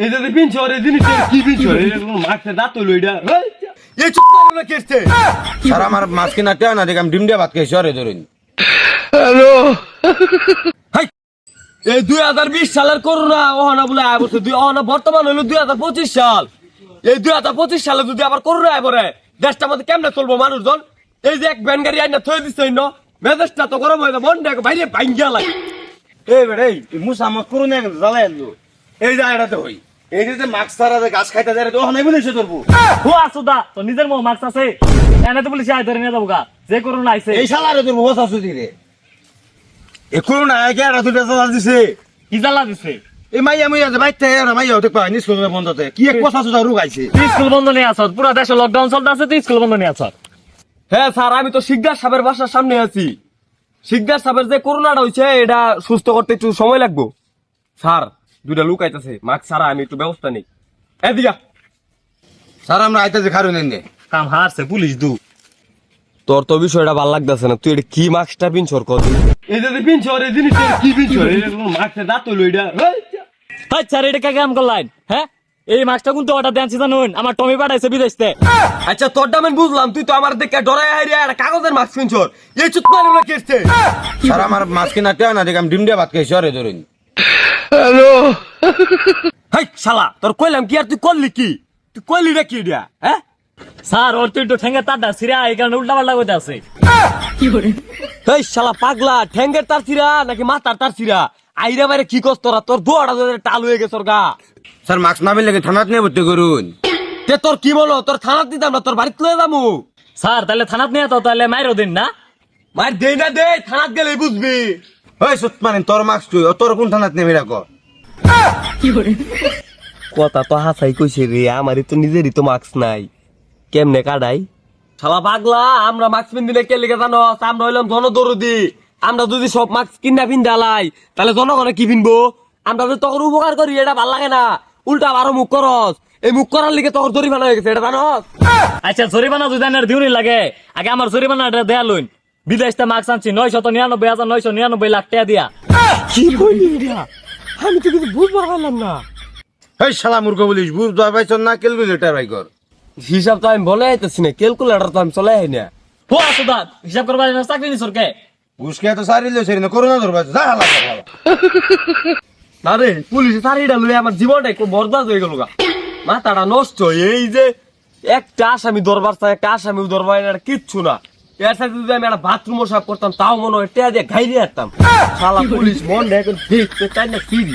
এই যে পিনছর এই জিনিসটা কি পিনছর এই মাছটা দাঁত হইলো এটা এই চুপ করে কেসতে স্যার আমার মাছ কিনা টেয়া না দেখে আমি ডিম দিয়ে ভাত খাইছি আরে ধরুন। হ্যালো এই 2020 সালের করোনা ওহানা বলে আয় বলছে ওহানা বর্তমান হলো 2025 সাল। এই 2025 সালে যদি আবার করোনা আয় পরে দেশটা মধ্যে কেমনে চলবো মানুষজন? এই যে এক ভ্যান গাড়ি আইনা থই দিছে না মেজাজটা তো গরম হয়ে যায় মন দেখো বাইরে ভাঙ্গিয়া লাগে। এই বেড়ে মুসা আমার করুন জ্বালাই আনলো এই জায়গাটাতে হই এই যে মাছ ছাড়া যে গাছ খাইতে যায় তো নাই বলেছে তোর ও আসুদা তো নিজের মো মার্কস আছে এনে তো পুলিশ আয় ধরে নিয়ে যাবো গা যে করুন আইছে এই শালারে তোর বস আসু দিরে এ করুন আয় কে আর দুটো জ্বালা দিছে কি জ্বালা দিছে এই মাইয়া মাইয়া যে বাইতে আর মাইয়া হতে পায় নিস করে বন্ধতে কি এক কথা সুদা রোগ আইছে তুই স্কুল বন্ধ নিয়ে আসত পুরো দেশে লকডাউন চলতে আছে তুই স্কুল বন্ধ নিয়ে আসত। হ্যাঁ স্যার আমি তো শিকদার সাহেবের বাসার সামনে আছি। শিকদার সাহেবের যে করোনাটা হয়েছে এটা সুস্থ করতে একটু সময় লাগবো। স্যার দুইটা লোক আইতাছে মাস্ক ছাড়া আমি একটু ব্যবস্থা নেই এদিকে। স্যার আমরা আইতে যে খারুন এনে কাম হারছে পুলিশ দু তোর তো বিষয়টা ভাল লাগতেছে না তুই এটা কি মাস্কটা পিনছর কর এই যে পিনছর এই জিনিসটা কি পিনছর এই মাস্কটা দাঁত হইলো এটা আচ্ছা এটা কে কাম করলেন হ্যাঁ এই মাছটা কিন্তু অর্ডার দেন জানুন আমার টমি পাঠাইছে বিদেশতে। আচ্ছা তোরটা আমি বুঝলাম তুই তো আমার দেখে ডরাই হারিয়ে একটা কাগজের মাস্ক পিনছর এই চুপ করে কেসতে। স্যার আমার মাছ কিনা টেয়া না দেখে আমি ডিম দিয়ে ভাত খাইছি আরে ধরুন। হ্যালো হাই শালা তোর কইলাম কি আর তুই করলি কি তুই কইলি রে কি এটা হ্যাঁ? স্যার ওর তুই একটু ঠেঙ্গে তারটা সিরা এই কারণে উল্টা পাল্টা করতে আছে। এই শালা পাগলা ঠ্যাঙ্গের তার ছিরা নাকি মাথার তার ছিরা আইরা বাইরে কি কস তোরা তোর দোয়াটা টাল হয়ে গেছে গা। স্যার মাছ না পেলে থানাত নিয়ে ভর্তি করুন। তে তোর কি বলো তোর থানাত দিতাম না তোর বাড়িতে লয়ে যাবো। স্যার তাহলে থানাত নিয়ে তো তাহলে মাইরও দিন না মার দেই না দে থানাত গেলেই বুঝবি। ওই সুত মানে তোর মাছ তুই তোর কোন থানাত নেমে রাখো কথা তো হাসাই কইছে রে আমারই তো নিজেরই তো মাস্ক নাই কেমনে কাটাই শালা পাগলা আমরা মাস্ক পিন্দিলে কে লিখে জানো আমরা হইলাম জনদরদি আমরা যদি সব মাস্ক কিনা পিন্দালাই তাহলে জনগণে কি পিনবো আমরা তো তখন উপকার করি এটা ভাল লাগে না উল্টা আরো মুখ করস এই মুখ করার লিগে তখন জরিমানা হয়ে গেছে এটা জানস। আচ্ছা জরিমানা যদি আনার দিউনি লাগে আগে আমার জরিমানাটা দেয়া লইন বিদেশতে মার্কস আনছি 999,999 লাখ টাকা দিয়া। কি বলি এটা আমি তো কিছু বুঝতে পারলাম না। এই শালা মূর্খ বলিস বুঝ পাইছ না ক্যালকুলেটর বাই কর হিসাব তো আমি বলে আইতেছি না ক্যালকুলেটর তো আমি চলে আই না। ও আসুদা হিসাব করবার জন্য চাকরি নি সরকে ঘুষ খেয়ে তো সারিলে সেরি না করোনা ধরবা যা হালা না রে পুলিশে চারিটা লই আমার জীবনটা একটু বরবাদ হয়ে গেল গা মাথাটা নষ্ট এই যে একটা আসামি দরবার চাই একটা আসামি দরবার এটা কিচ্ছু না এর সাথে যদি আমি একটা বাথরুম সাফ করতাম তাও মনে হয় টেয়া দিয়ে ঘাইরে আসতাম শালা পুলিশ মন এখন ঠিক চাই না ফিরি